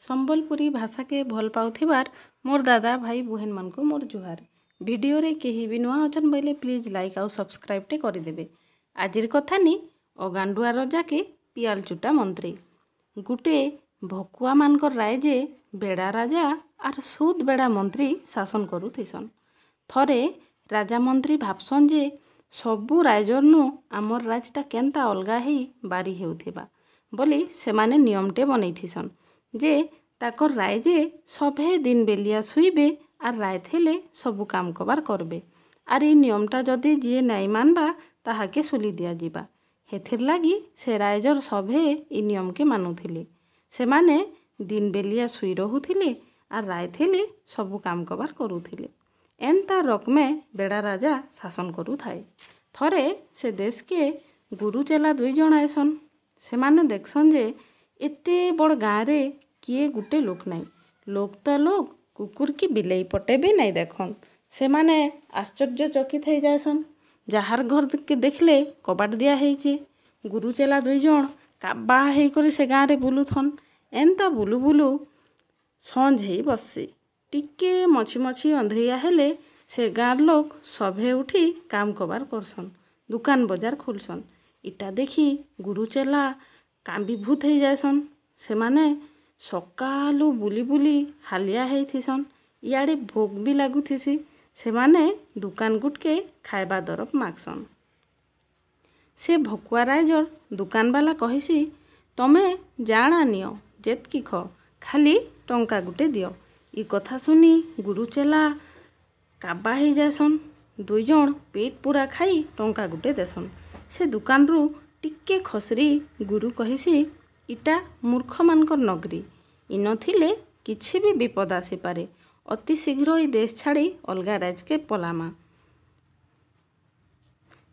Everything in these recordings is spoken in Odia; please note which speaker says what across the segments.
Speaker 1: संबलपुरी भाषा के भल पाउथिबार मोर दादा भाई बुहेन मन को मोर जुहार। वीडियो रे केही भी नुआ अचन बोले प्लीज लाइक आउ सब्सक्राइब टे करि देबे। आजिर कथा नी अगांडुआ रजा के पियाल चुटा मंत्री गुटे भकुआ मानकर राय जे बेड़ा राजा आर सुद बेड़ा मंत्री शासन करुथिसन। थरे राजा मंत्री भाबसन जे सबु रायजरनु आमर राजटा केनता अलगा ही बारी हेउथिबा बोली सेमाने नियमटे बनैथिसन जे ताकर राय जे सभे दिन बेलिया सुइबे आर राय थेले सबु काम कबार करबे आर ई नियमटा जदि जिए नाई मानबा ताहाके सुली दिया जिबा। हेथिर लागी से रायजर सभे ई नियम के मानुथिले। सेमाने दिन बेलिया सुई रहुथिले आर राय थेले सबु काम कबार करुथिले। एंता रकमे बेड़ा राजा शासन करुथाए। थरे से देश के गुरु चेला दुई जण आएसन। सेमाने देखसन जे एते बड़ गाँ रे किए गुटे लोक नाई। लोक तो लोक कुकुर की बिलेई पटे भी नाई देखन। सेमाने आश्चर्य चकित हो जाएसन। जार घर के देखले कबाट दिया हेइचे। गुरु चेला दुई जण काबा हेई करी से गाँ रे बुलुथन। एंता बुलु बुलु संझ हेई बससे। टिके मछी मछी अंधरिया हेले से गाँर लोक सभे उठी काम कबार करसन, दुकान बजार खुलसन। इटा देखी गुरु चेला कांबिभूत हो जाएसन। सेमाने सकालू बुली बुली हालिया हेइथिसन। इयाड़े भोग भी लागुथिसी। सेमाने दुकान गुटके खाइबा दरब मागसन। से भकुआ रायजर दुकान वाला कहिसी तमे जाना नियो जेतकी ख खाली टंका गुटे दियो। ई कथा सुनी गुरु चेला काबा हो जाएसन। दुई जण पेट पूरा खाई टंका गुटे देसन। से दुकान रू टिके खसरी गुरु कहिसी इटा मूर्ख मानकर नगरी। इन थिले किछि भी विपद आसी पारे। अति शीघ्र ई देश छाड़ी अलगा राज के पलामा।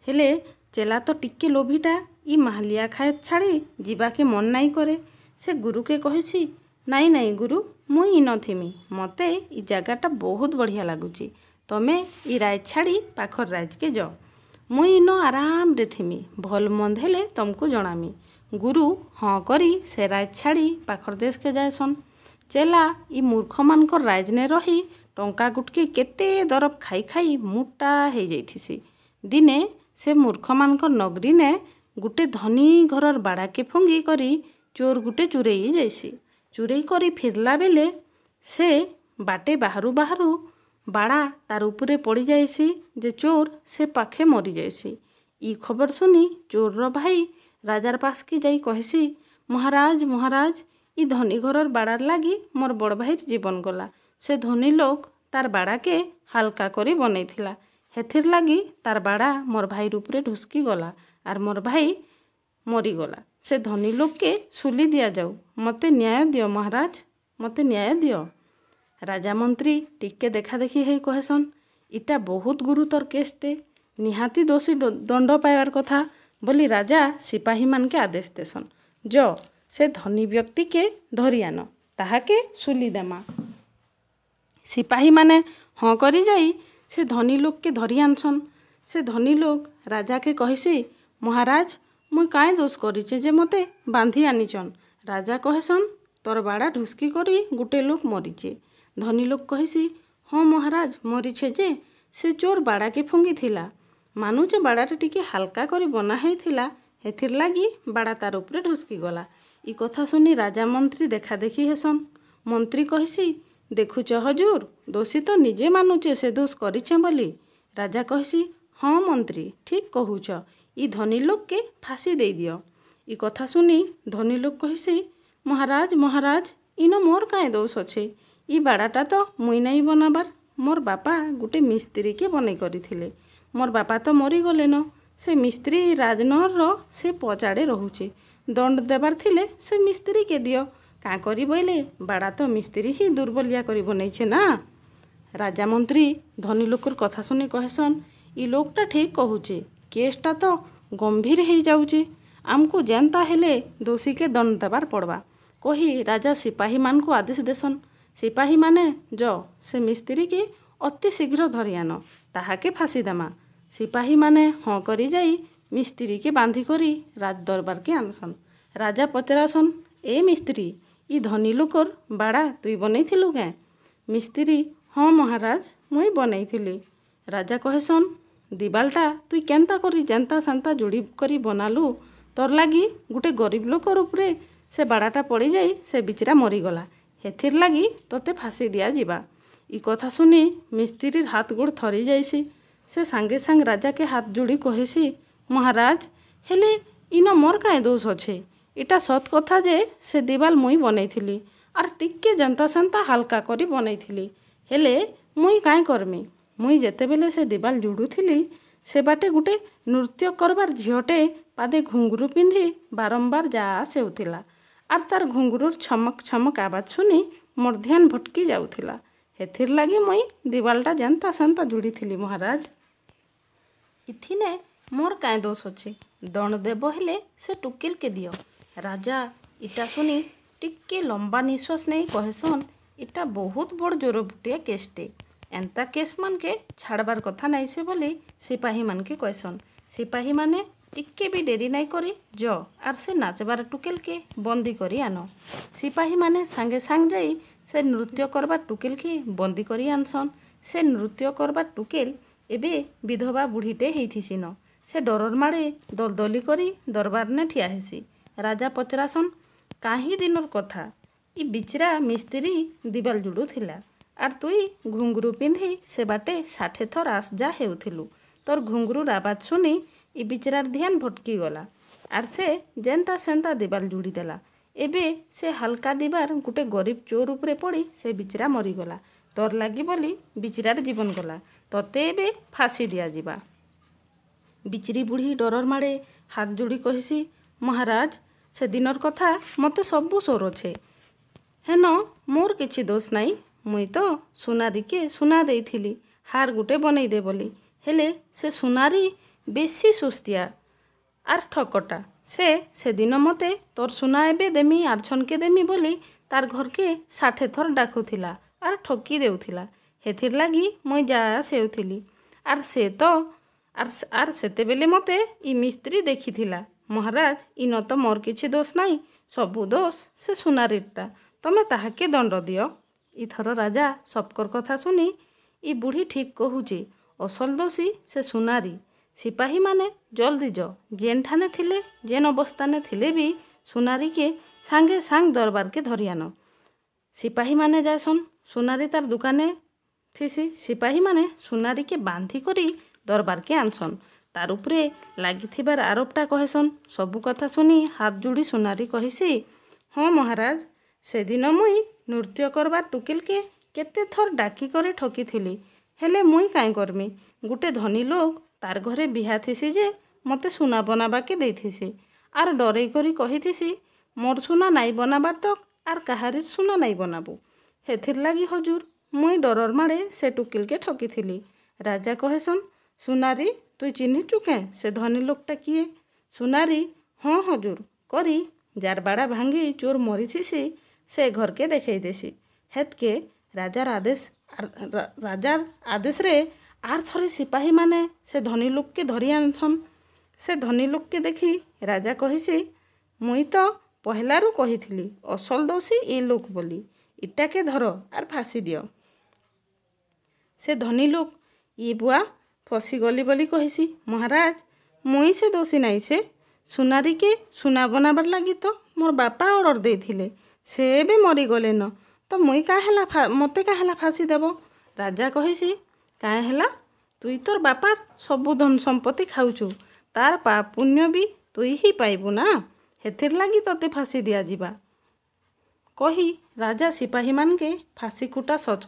Speaker 1: हेले चेला तो टिके लोभीटा ई माहलिया खाए छाड़ी जीवा के मन नाई करे। से गुरु के कहिसी नाई नाई गुरु मुई इन थिमी, मते ई जगाटा बहुत बढ़िया लागुची। तमे ई राज छाड़ी पाखर राज के जाओ। मुई इन आराम रे थिमी, भल मंद हेले तुमको जनामी। गुरु हाँ करी से राज छाड़ी पाखर देश के जाएसन। चेला ई मूर्ख मानकर राज ने रही टंका गुटके केते दरब खाई खाई मुटा हो जाइथिसी। दिने से मूर्ख मानकर नगरी ने गुटे धनी घरर बाड़ा के फंगी करी चोर गुटे चुरई जाइसी। चुरई करी फिरला बेले से बाटे बाहरु बाहरु बाड़ा तार उपरे पड़ी जाइसी जे चोर से पाखे मरी जाइसी। ई खबर सुनी चोर रो भाई राजार पास की जाई कहिसी महाराज महाराज ई धनी घरर बाड़ार लागी मोर बड़ भाईर जीवन गला। से धनी लोक तार बाड़ा के हालका करी बनैथिला। हेथिर लागी तार बाड़ा मोर भाईर उपरे ढुसकी गला आर मोर भाई मरी गला। से धनी लोक के सुली दिया जाऊ। मते न्याय दियो महाराज, मते न्याय दियो। राजा मंत्री टिके देखा देखी है कहेसन इटा बहुत गुरुतर केसटे, निहाती दोषी दंड पाइबार कथा बोली राजा सिपाही मान के आदेश देसन जो से धनी व्यक्ति के धरी आन ताहाके सुली देमा। सिपाही माने हाँ करी जाई से धनी लोक के धरी आनसन। से धनी लोक राजा के कहिसी महाराज मुई काए दोष करिचे जे मते बांधी आनिचन। राजा कहेसन तोर बाड़ा ढुसकी करी गुटे लोक मरीचे। धनी लोक कहिसी हाँ महाराज मरीचे जे से चोर बाड़ा के फंगी थिला। मानुचे बाड़ाटे टिके हालका करी बना है थिला, हेथिर लागी बाड़ा तार उपरे ढुसकी गला। ई कथा सुनी राजा मंत्री देखा देखी हेसन। मंत्री कहिसी देखुच हजूर दोषी तो निजे मानुचे से दोष करिछे बोली। राजा कहिसी हाँ मंत्री ठीक कहूच, ई धनी लोक के फांसी दे दियो। ई कथा सुनी धनी लोक कहिसी महाराज महाराज इन मोर काए दोष अच्छे। ई बाड़ाटा तो मुई नाई बनाबार, मोर बापा गुटे मिस्त्री के बनै करिथिले। मोर बापा तो मरी गले न। से मिस्त्री राजनहर रो से पचाड़े रहुचे। दंड देबार थिले से मिस्त्री के दियो। का करी बोले बाड़ा तो मिस्त्री ही दुर्बलिया करी बनैछे ना। राजा मंत्री धनी लोकर कथा सुनी कहेसन ई लोकटा ठीक कहूचे, केसटा तो गंभीर हो जाउचे, आमको जेनता हेले दोषी के दंड देबार पड़बा। कही राजा सिपाही मान को आदेश देसन। सिपाही माने जो से मिस्त्री के अति शीघ्र धरी आन ताहाके फांसी देमा। सिपाही माने हाँ करी जाई मिस्त्री के बांधी करी राज दरबार के आनसन। राजा पचरासन ए मिस्त्री ଇ ଧନୀ ଲୋକର ବାଡ଼ା ତୁଇ ବନେଇଥିଲୁ କେଁ? ମିସ୍ତ୍ରୀ ହଁ ମହାରାଜ ମୁଇଁ ବନେଇଥିଲି। ରାଜା କହେସନ୍ ଦିବାଲଟା ତୁଇ କେନ୍ତା କରି ଯେନ୍ତା ସେନ୍ତା ଯୋଡ଼ି କରି ବନାଲୁ। ତୋର ଲାଗି ଗୋଟେ ଗରିବ ଲୋକର ଉପରେ ସେ ବାଡ଼ାଟା ପଡ଼ିଯାଇ ସେ ବିଚରା ମରିଗଲା। ହେଥିର୍ ଲାଗି ତୋତେ ଫାଶୀ ଦିଆଯିବା। ଇ କଥା ଶୁନି ମିସ୍ତ୍ରୀର ହାତ ଗୋଡ଼ ଥରି ଯାଇସି। ସେ ସାଙ୍ଗେ ସାଙ୍ଗେ ରାଜାକେ ହାତ ଯୋଡ଼ି କହେସି ମହାରାଜ ହେଲେ ଇନ ମୋର୍ କାଇଁ ଦୋଷ ଅଛେ? ଇଟା ସତ୍ କଥା ଯେ ସେ ଦିବାଲ ମୁଇଁ ବନେଇଥିଲି ଆର୍ ଟିକେ ଯେନ୍ତା ସେନ୍ତା ହାଲକା କରି ବନେଇଥିଲି। ହେଲେ ମୁଇଁ କାଇଁ କରମି? ମୁଇଁ ଯେତେବେଲେ ସେ ଦିବାଲ ଜୁଡ଼ୁଥିଲି ସେ ବାଟେ ଗୋଟେ ନୃତ୍ୟ କରବାର ଝିଅଟେ ପାଦେ ଘୁଙ୍ଗୁରୁ ପିନ୍ଧି ବାରମ୍ବାର ଯା ଆସ ହେଉଥିଲା। ଆର୍ ତାର ଘୁଙ୍ଗୁରୁର ଛମକ ଛମକ ଆବାଜ ଶୁନି ମୋର୍ ଧ୍ୟାନ ଭଟକି ଯାଉଥିଲା। ହେଥିର୍ ଲାଗି ମୁଇଁ ଦିବାଲଟା ଯେନ୍ତା ସେନ୍ତା ଜୁଡ଼ିଥିଲି ମହାରାଜ। ଇଥିନେ ମୋର୍ କାଇଁ ଦୋଷ ଅଛେ? ଦଣ୍ଡ ଦେବ ହେଲେ ସେ ଟୁକେଲକେ ଦିଅ। ରାଜା ଇଟା ଶୁନି ଟିକେ ଲମ୍ବା ନିଶ୍ୱାସ ନେଇ କହେସନ୍ ଇଟା ବହୁତ ବଡ଼ ଜୋରବୁଟିଆ କେସ୍ଟେ। ଏନ୍ତା କେସ୍ମାନକେ ଛାଡ଼ବାର କଥା ନାଇଁସେ ବୋଲି ସିପାହୀମାନକେ କହେସନ୍। ସିପାହୀମାନେ ଟିକେ ବି ଡେରି ନାଇଁ କରି ଆର୍ ସେ ନାଚବାର ଟୁକେଲକେ ବନ୍ଦୀ କରି ଆନ। ସିପାହୀମାନେ ସାଙ୍ଗେ ସାଙ୍ଗେ ଯାଇ ସେ ନୃତ୍ୟ କରବାର ଟୁକେଲକେ ବନ୍ଦୀ କରି ଆନସନ୍। ସେ ନୃତ୍ୟ କରବାର ଟୁକେଲ ଏବେ ବିଧବା ବୁଢ଼ୀଟେ ହେଇଥିସିନ। ସେ ଡରର ମାଡ଼େ ଦଲଦଲି କରି ଦରବାରନେ ଠିଆ ହେସି। ରାଜା ପଚରାସନ୍ କାହିଁ ଦିନର କଥା? ଇ ବିଚରା ମିସ୍ତ୍ରୀ ଦିବାଲ ଜୁଡ଼ୁଥିଲା ଆର୍ ତୁଇ ଘୁଙ୍ଗୁରୁ ପିନ୍ଧି ସେ ବାଟେ 60 ଥର ଆସ ଯା ହେଉଥିଲୁ। ତୋର ଘୁଙ୍ଗୁରୁର ଆବାଜ ଶୁନି ଇ ବିଚରାର ଧ୍ୟାନ ଭଟକି ଗଲା ଆର୍ ସେ ଯେନ୍ତା ସେନ୍ତା ଦିବାଲ ଜୁଡ଼ି ଦେଲା। ଏବେ ସେ ହାଲକା ଦିବାର ଗୋଟେ ଗରିବ ଚୋର ଉପରେ ପଡ଼ି ସେ ବିଚରା ମରିଗଲା। ତୋର ଲାଗି ବୋଲି ବିଚରାର ଜୀବନ ଗଲା। ତୋତେ ଏବେ ଫାଶୀ ଦିଆଯିବା। ବିଚରି ବୁଢ଼ୀ ଡରର ମାଡ଼େ ହାତ ଯୋଡ଼ି କହିସି ମହାରାଜ ସେ ଦିନର କଥା ମତେ ସବୁ ସୋର ଅଛେ। ହେନ ମୋର୍ କିଛି ଦୋଷ ନାଇଁ। ମୁଇଁ ତ ସୁନାରୀକେ ସୁନା ଦେଇଥିଲି ହାର ଗୋଟେ ବନେଇ ଦେ ବୋଲି। ହେଲେ ସେ ସୁନାରୀ ବେଶୀ ସୁସ୍ତିଆ ଆର୍ ଠକଟା। ସେଦିନ ମତେ ତୋର ସୁନା ଏବେ ଦେମି ଆରଛନକେ ଦେମି ବୋଲି ତାର ଘରକେ 60 ଥର ଡାକୁଥିଲା ଆର୍ ଠକି ଦେଉଥିଲା। ହେଥିର୍ ଲାଗି ମୁଇଁ ଯା ଆସ ହେଉଥିଲି। ଆର୍ ସେତେବେଲେ ମତେ ଇ ମିସ୍ତ୍ରୀ ଦେଖିଥିଲା। ମହାରାଜ ଇନ ତ ମୋର୍ କିଛି ଦୋଷ ନାଇଁ। ସବୁ ଦୋଷ ସେ ସୁନାରୀରଟା। ତମେ ତାହାକେ ଦଣ୍ଡ ଦିଅ। ଇଥର ରାଜା ସବକର କଥା ଶୁନି ଇ ବୁଢ଼ୀ ଠିକ୍ କହୁଚେ ଅସଲ ଦୋଷୀ ସେ ସୁନାରୀ। ସିପାହୀମାନେ ଜଲ୍ଦି ଯେନ୍ଠାନେ ଥିଲେ ଯେନ୍ ଅବସ୍ଥାନେ ଥିଲେ ବି ସୁନାରୀକେ ସାଙ୍ଗେ ସାଙ୍ଗ ଦରବାରକେ ଧରି ଆନ। ସିପାହୀମାନେ ଯାଏସନ୍ ସୁନାରୀ ତାର ଦୁକାନେ ଥିସି। ସିପାହୀମାନେ ସୁନାରୀକେ ବାନ୍ଧି କରି ଦରବାରକେ ଆନସନ୍। ତାର ଉପରେ ଲାଗିଥିବାର ଆରୋପଟା କହେସନ୍। ସବୁ କଥା ଶୁନି ହାତ ଯୋଡ଼ି ସୁନାରୀ କହିସି ହଁ ମହାରାଜ ସେଦିନ ମୁଇଁ ନୃତ୍ୟ କରବାର ଟୁକେଲକେ କେତେ ଥର ଡାକି କରି ଠକିଥିଲି। ହେଲେ ମୁଇଁ କାଇଁ କରମି? ଗୋଟେ ଧନୀ ଲୋକ ତାର ଘରେ ବିହା ଥିସି ଯେ ମତେ ସୁନା ବନାବାକେ ଦେଇଥିସି ଆର୍ ଡରେଇ କରି କହିଥିସି ମୋର୍ ସୁନା ନାଇଁ ବନାବାର ତକ ଆର୍ କାହାରିର ସୁନା ନାଇଁ ବନାବୁ। ହେଥିର୍ ଲାଗି ହଜୁର ମୁଇଁ ଡରର ମାଡ଼େ ସେ ଟୁକେଲକେ ଠକିଥିଲି। ରାଜା କହେସନ୍ ସୁନାରୀ ତୁଇ ଚିହ୍ନିଚୁ କେଁ ସେ ଧନୀ ଲୋକଟା କିଏ? ସୁନାରୀ ହଁ ହଜୁର କରି ଯାର ବାଡ଼ା ଭାଙ୍ଗି ଚୋର ମରିଥିସି ସେ ଘରକେ ଦେଖେଇ ଦେସି। ହେତ୍କେ ରାଜାର ଆଦେଶରେ ଆର୍ ଥରେ ସିପାହୀମାନେ ସେ ଧନୀ ଲୋକକେ ଧରି ଆନସନ୍। ସେ ଧନୀ ଲୋକକେ ଦେଖି ରାଜା କହିସି ମୁଇଁ ତ ପହଲାରୁ କହିଥିଲି ଅସଲ ଦୋଷୀ ଇ ଲୋକ ବୋଲି। ଇଟାକେ ଧର ଆର୍ ଫାଶୀ ଦିଅ। ସେ ଧନୀ ଲୋକ ଇ ବୁଆ ଫସିଗଲି ବୋଲି କହିସି ମହାରାଜ ମୁଇଁ ସେ ଦୋଷୀ ନାଇଁ। ସେ ସୁନାରୀକେ ସୁନା ବନାବାର ଲାଗି ତ ମୋର୍ ବାପା ଅର୍ଡ଼ର ଦେଇଥିଲେ। ସେ ଏବେ ମରିଗଲେନ ତ ମୁଇଁ ମତେ କାଁ ହେଲା ଫାଶୀ ଦେବ? ରାଜା କହିସି କାଁ ହେଲା ତୁଇ ତୋର ବାପାର ସବୁ ଧନ ସମ୍ପତ୍ତି ଖାଉଛୁ ତାର ପାପ ପୁଣ୍ୟ ବି ତୁଇ ହିଁ ପାଇବୁ ନା। ହେଥିର୍ ଲାଗି ତୋତେ ଫାଶୀ ଦିଆଯିବା। କହି ରାଜା ସିପାହୀମାନକେ ଫାଶୀ ଖୁଟା ସଚ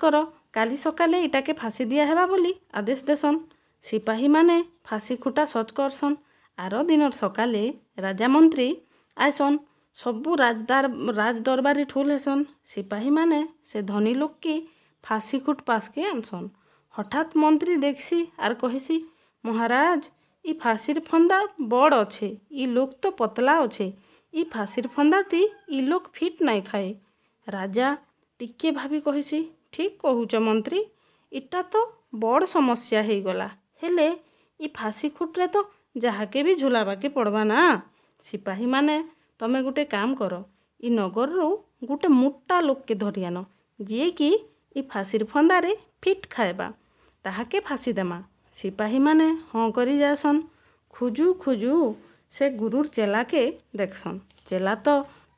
Speaker 1: କର କାଲି ସକାଳେ ଇଟାକେ ଫାଶୀ ଦିଆ ହେବା ବୋଲି ଆଦେଶ ଦେସନ୍। ସିପାହୀମାନେ ଫାଶୀ ଖୁଟା ସଚ କରସନ୍। ଆର ଦିନର ସକାଳେ ରାଜା ମନ୍ତ୍ରୀ ଆଇସନ୍। ସବୁ ରାଜ ଦରବାରୀ ଠୁଲ ହେସନ୍। ସିପାହୀମାନେ ସେ ଧନୀ ଲୋକକେ ଫାଶୀ ଖୁଟ ପାସକେ ଆନସନ୍। ହଠାତ୍ ମନ୍ତ୍ରୀ ଦେଖସି ଆର୍ କହିସି ମହାରାଜ ଇ ଫାଶୀର ଫନ୍ଦା ବଡ଼ ଅଛେ। ଇ ଲୋକ ତ ପତଲା ଅଛେ। ଇ ଫାଶୀର ଫନ୍ଦାତି ଇ ଲୋକ ଫିଟ୍ ନାଇଁ ଖାଏ। ରାଜା ଟିକେ ଭାବି କହିସି ଠିକ୍ କହୁଛ ମନ୍ତ୍ରୀ ଇଟା ତ ବଡ଼ ସମସ୍ୟା ହେଇଗଲା। ହେଲେ ଇ ଫାଶୀ ଖୁଟରେ ତ ଯାହାକେ ବି ଝୁଲାବାକେ ପଡ଼ବା ନା। ସିପାହୀମାନେ ତମେ ଗୋଟେ କାମ କର ଇ ନଗରରୁ ଗୋଟେ ମୋଟା ଲୋକକେ ଧରି ଆନ, ଯିଏକି ଇ ଫାସିର ଫନ୍ଦାରେ ଫିଟ୍ ଖାଇବା, ତାହାକେ ଫାସି ଦେମା। ସିପାହୀମାନେ ହଁ କରି ଯାସନ୍। ଖୁଜୁ ଖୁଜୁ ସେ ଗୁରୁର ଚେଲାକେ ଦେଖସନ୍। ଚେଲା ତ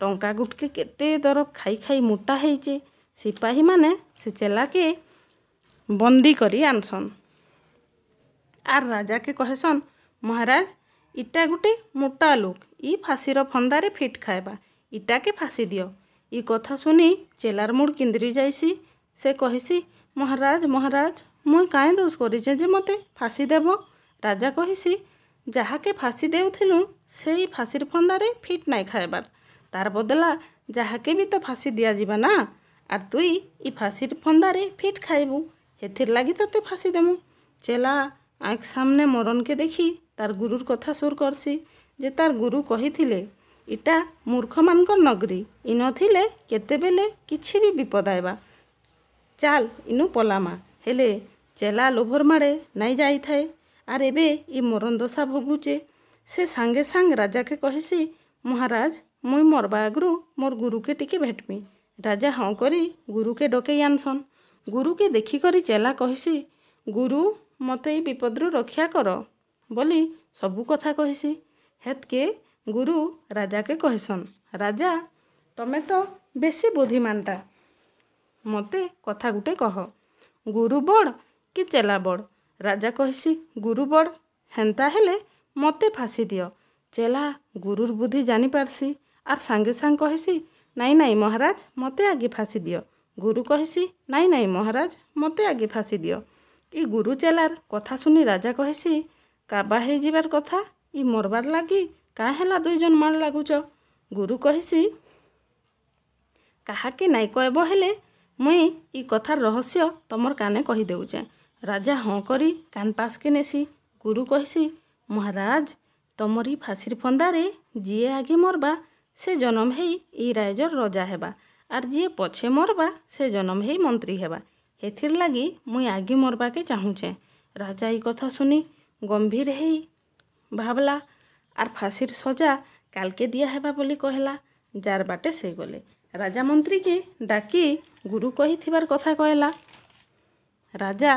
Speaker 1: ଟଙ୍କା ଗୁଟକେ କେତେ ଦରବ ଖାଇ ଖାଇ ମୋଟା ହେଇଛେ। ସିପାହୀମାନେ ସେ ଚେଲାକେ ବନ୍ଦୀ କରି ଆନସନ୍। ଆର୍ ରାଜାକେ କହେସନ୍, ମହାରାଜ ଇଟା ଗୋଟେ ମୋଟା ଲୋକ, ଇ ଫାସିର ଫନ୍ଦାରେ ଫିଟ୍ ଖାଇବା, ଇଟାକେ ଫାସି ଦିଅ। ଇ କଥା ଶୁନି ଚେଲାର ମୁଡ଼ କିନ୍ଦିରି ଯାଇସି। ସେ କହିସି, ମହାରାଜ ମହାରାଜ ମୁଇଁ କାଇଁ ଦୋଷ କରିଛେ ଯେ ମୋତେ ଫାସି ଦେବ? ରାଜା କହିସି, ଯାହାକେ ଫାସି ଦେଉଥିଲୁ ସେଇ ଫାସିର ଫନ୍ଦାରେ ଫିଟ୍ ନାଇଁ ଖାଇବାର, ତାର ବଦଲା ଯାହାକେ ବି ତ ଫାସି ଦିଆଯିବା ନା। ଆର୍ ତୁଇ ଇ ଫାସିର ଫନ୍ଦାରେ ଫିଟ୍ ଖାଇବୁ, ହେଥିର ଲାଗି ତତେ ଫାସି ଦେମୁ। ଚେଲା ଆଁଖ ସାମନେ ମରଣକେ ଦେଖି ତାର ଗୁରୁର କଥା ସୁର କରସି ଯେ ତାର ଗୁରୁ କହିଥିଲେ ଇଟା ମୂର୍ଖମାନଙ୍କର ନଗରୀ, ଇନ ଥିଲେ କେତେବେଲେ କିଛି ବି ବିପଦ ଆଇବା। ଚାଲ ଇନୁ ପଲାମା। ହେଲେ ଚେଲା ଲୋଭର ମାଡ଼େ ନାଇଁ ଯାଇଥାଏ। ଆର୍ ଏବେ ଇ ମରଣ ଦଶା ଭୋଗୁଛେ। ସେ ସାଙ୍ଗେ ସାଙ୍ଗ ରାଜାକେ କହିସି, ମହାରାଜ ମୁଇଁ ମରବା ଆଗରୁ ମୋର ଗୁରୁକେ ଟିକେ ଭେଟମି। ରାଜା ହଁ କରି ଗୁରୁକେ ଡକେଇ ଆନସନ୍। ଗୁରୁକେ ଦେଖିକରି ଚେଲା କହିସି, ଗୁରୁ ମୋତେ ଏଇ ବିପଦରୁ ରକ୍ଷା କର ବୋଲି ସବୁ କଥା କହିସି। ହେତକେ ଗୁରୁ ରାଜାକେ କହେସନ୍, ରାଜା ତମେ ତ ବେଶୀ ବୁଦ୍ଧିମାନଟା, ମୋତେ କଥା ଗୁଟେ କହ, ଗୁରୁ ବଡ଼ କି ଚେଲା ବଡ଼? ରାଜା କହିସି, ଗୁରୁ ବଡ଼। ହେନ୍ତା ହେଲେ ମୋତେ ଫାସି ଦିଅ। ଚେଲା ଗୁରୁର ବୁଦ୍ଧି ଜାଣିପାରସି ଆର୍ ସାଙ୍ଗେ ସାଙ୍ଗ କହିସି, ନାଇଁ ନାଇଁ ମହାରାଜ ମୋତେ ଆଗେ ଫାସି ଦିଅ। ଗୁରୁ କହିସି, ନାଇଁ ନାଇଁ ମହାରାଜ ମୋତେ ଆଗେ ଫାସି ଦିଅ। ଇ ଗୁରୁ ଚେଲାର କଥା ଶୁନି ରାଜା କହିସି, କାବା ହେଇଯିବାର କଥା, ଇ ମରବାର ଲାଗି କାଁ ହେଲା ଦୁଇଜନ ମାଡ଼ ଲାଗୁଛ? ଗୁରୁ କହିସି, କାହାକେ ନାଇଁ କହିବ, ହେଲେ ମୁଇଁ ଇ କଥାର ରହସ୍ୟ ତମର କାନେ କହିଦେଉଛେ। ରାଜା ହଁ କରି କାନ ପାସକେ ନେସି। ଗୁରୁ କହିସି, ମହାରାଜ ତମର ଇ ଫାସିର ଫନ୍ଦାରେ ଯିଏ ଆଗେ ମରବା ସେ ଜନମ ହେଇ ଇ ରାଜ୍ୟର ରଜା ହେବା, ଆର୍ ଯିଏ ପଛେ ମରବା ସେ ଜନମ ହେଇ ମନ୍ତ୍ରୀ ହେବା। ହେଥିର ଲାଗି ମୁଇଁ ଆଗେ ମରବାକେ ଚାହୁଁଛେ। ରାଜା ଇ କଥା ଶୁନି ଗମ୍ଭୀର ହେଇ ଭାବଲା ଆର୍ ଫାସିର ସଜା କାଲକେ ଦିଆ ହେବା ବୋଲି କହିଲା। ଯାର ବାଟେ ସେ ଗଲେ। ରାଜା ମନ୍ତ୍ରୀକେ ଡାକି ଗୁରୁ କହିଥିବାର କଥା କହିଲା। ରାଜା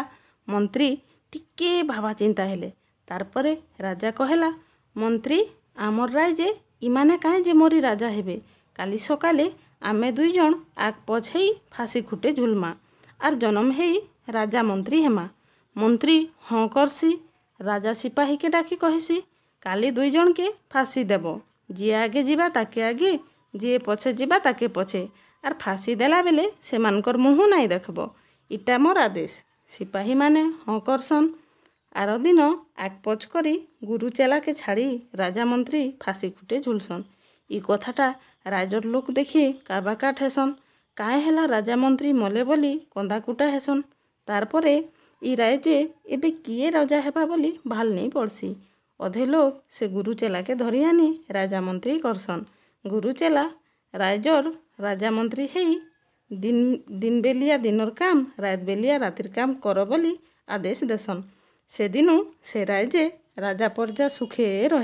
Speaker 1: ମନ୍ତ୍ରୀ ଟିକେ ଭାବା ଚିନ୍ତା ହେଲେ। ତାରପରେ ରାଜା କହିଲା, ମନ୍ତ୍ରୀ ଆମର ରାଇଜେ ଇମାନେ କାହିଁ ଯେ ମୋରି ରାଜା ହେବେ? କାଲି ସକାଳେ ଆମେ ଦୁଇଜଣ ଆଗ ପଛ ହେଇ ଫାସି ଖୁଟେ ଝୁଲମା ଆର୍ ଜନମ ହେଇ ରାଜା ମନ୍ତ୍ରୀ ହେମା। ମନ୍ତ୍ରୀ ହଁ କରସି। ରାଜା ସିପାହୀକେ ଡାକି କହିସି, କାଲି ଦୁଇଜଣକେ ଫାସି ଦେବ। ଯିଏ ଆଗେ ଯିବା ତାକେ ଆଗେ, ଯିଏ ପଛେ ଯିବା ତାକେ ପଛେ, ଆର୍ ଫାସି ଦେଲା ବେଲେ ସେମାନଙ୍କର ମୁହଁ ନାଇଁ ଦେଖବ। ଇଟା ମୋର ଆଦେଶ। ସିପାହୀମାନେ ହଁ କରସନ୍। ଆର ଦିନ ଆଗ ପଛ କରି ଗୁରୁ ଚେଲାକେ ଛାଡ଼ି ରାଜା ମନ୍ତ୍ରୀ ଫାସି ଖୁଟେ ଝୁଲସନ୍। ଇ କଥାଟା ରାଜର ଲୋକ ଦେଖି କାବାକାଟ ହେସନ୍। କାଏ ହେଲା ରାଜା ମନ୍ତ୍ରୀ ମଲେ ବୋଲି କନ୍ଦାକୁଟା ହେସନ୍। ତାରପରେ ଇ ରାଇଜେ ଏବେ କିଏ ରାଜା ହେବା ବୋଲି ଭାଲ ନେଇ ପଡ଼ସି। ଅଧେ ଲୋକ ସେ ଗୁରୁ ଚେଲାକେ ଧରି ଆନି ରାଜା ମନ୍ତ୍ରୀ କରସନ୍। ଗୁରୁ ଚେଲା ରାଇଜର ରାଜା ମନ୍ତ୍ରୀ ହେଇ ଦିନ ବେଲିଆ ଦିନର କାମ, ରାତ ବେଲିଆ ରାତିର କାମ କର ବୋଲି ଆଦେଶ ଦେସନ୍। ସେଦିନୁ ସେ ରାଇଜେ ରାଜା ପ୍ରଜା ସୁଖେ ରହେ।